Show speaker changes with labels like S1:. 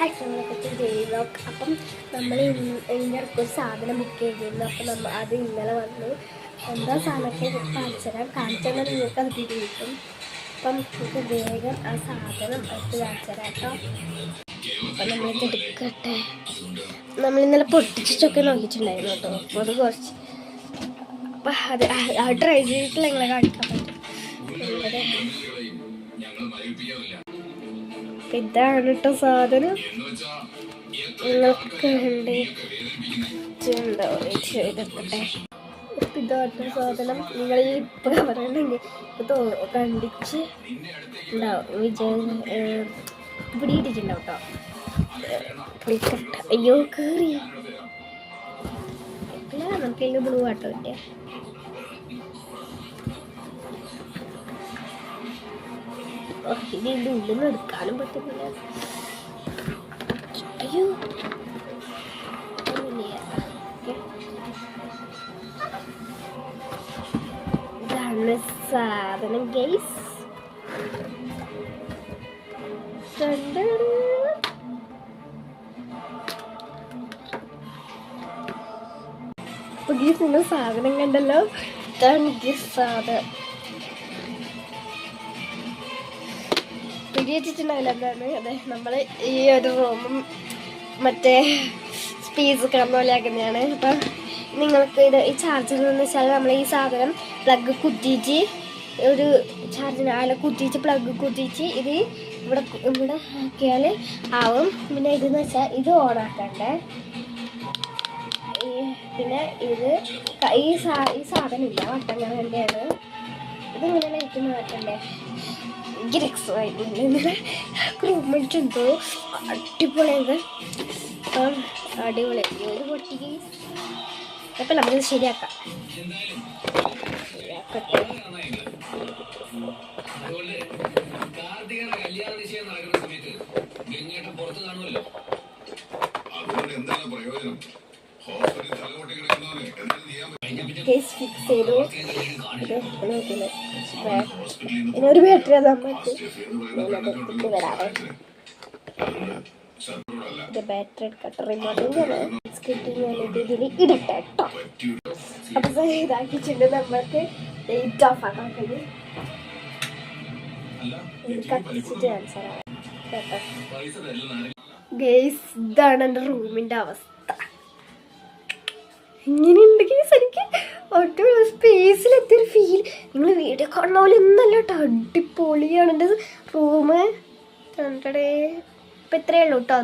S1: അച്ഛനെപ്പറ്റി ചെയ്തു. അപ്പം നമ്മൾ ഇതിൻ്റെ ഒരു സാധനം ബുക്ക് ചെയ്തിരുന്നു. അപ്പം അത് ഇന്നലെ വന്നു. എന്താ സാധനത്തെ കാണിച്ചാൽ നിങ്ങൾക്ക് അത് കിട്ടും. അപ്പം നമുക്ക് വേഗം ആ സാധനം എടുത്ത് കാണിച്ചുതരാം കേട്ടോ. അപ്പം നമ്മളിത് എടുക്കട്ടെ. നമ്മളിന്നലെ പൊട്ടിച്ചിട്ടൊക്കെ നോക്കിയിട്ടുണ്ടായിരുന്നു കേട്ടോ. അപ്പോൾ അത് കുറച്ച് അപ്പം അത് ട്രൈ ചെയ്തിട്ടില്ല നിങ്ങളെ കാണിക്കാൻ പറ്റും. ഇതാണ് കേട്ടോ സാധനം. നിങ്ങൾക്ക് ചെയ്തെടുക്കട്ടെ. ഇതാണ് സാധനം. നിങ്ങൾ ഇപ്പം പറയണെങ്കിൽ കണ്ടിച്ച് ഉണ്ടാവും. പിടിയിട്ടിട്ടുണ്ടാവും കേട്ടോ. പുളിക്കട്ട അയ്യോ കയറി ഇല്ല. നമുക്കതിൽ ബ്ലൂ ആട്ടോ പറ്റേ. ഇതിൻ്റെ ഉള്ളിൽ നിന്ന് എടുക്കാനും പറ്റുന്നില്ല. അയ്യോ ഇതാണ് സാധനം ഗൈസ്. ഗീസ് നിങ്ങൾ സാധനം കണ്ടല്ലോ. ഇതാണ് ഗീസ് സാധനം. പിടിയിട്ടിട്ടുണ്ടാവില്ല. എന്താണ് അതെ നമ്മൾ ഈ ഒരു റൂമും മറ്റേ സ്പീസ് പോലെ ആക്കുന്നതാണ്. അപ്പം നിങ്ങൾക്ക് ഇത് ഈ ചാർജർ എന്ന് വെച്ചാൽ നമ്മൾ ഈ സാധനം പ്ലഗ് കുത്തിച്ച് ഒരു ചാർജിന് അല്ല കുത്തിച്ച് പ്ലഗ് കുത്തിച്ച് ഇത് ഇവിടെ ഇവിടെ ആക്കിയാൽ ആവും. പിന്നെ ഇതെന്ന് വെച്ചാൽ ഇത് ഓണാക്കണ്ടേ. പിന്നെ ഇത് ഈ സാധനം ഇല്ല വട്ടങ്ങൾ തന്നെയാണ്. ഇതിങ്ങനെ ലൈറ്റ് മാറ്റണ്ടേ. ഭയങ്കര എക്സൈറ്റ്മെന്റ് ഇന്നലെ റൂംമേറ്റ് എന്തോ അടിപൊളിയാണ്. അപ്പം അടിപൊളി ഒരു പൊട്ടിക്ക് അപ്പം നമ്മളിത് ശരിയാക്കാം. ഫിക്സ് ചെയ്തു. ഒരു ബാറ്ററി നമുക്ക് വരാവേ. ഇത് ബാറ്ററി എടുക്കട്ടെ. റിമോട്ടിൽ ഇതിൽ ഇടട്ടെ കേട്ടോ. അപ്പം ഇതാക്കിച്ചിട്ട് നമുക്ക് ലൈറ്റ് ഓഫ് ആക്കാൻ കഴിയും. കത്തിച്ചിട്ട് ആൻസറാണ് കേട്ടോ ഗൈസ്. ഇതാണ് എൻ്റെ റൂമിൻ്റെ അവസ്ഥ. ഇങ്ങനെയുണ്ട് ഗൈസ്. എനിക്ക് ഒട്ടും സ്പേസിലെത്തിയൊരു ഫീൽ. നിങ്ങൾ വീഡിയോ കാണുന്ന പോലെ ഒന്നല്ല കേട്ടോ. അടിപൊളിയാണ് എൻ്റെ റൂം. ഇപ്പം ഇത്രയേ ഉള്ളൂ കേട്ടോ.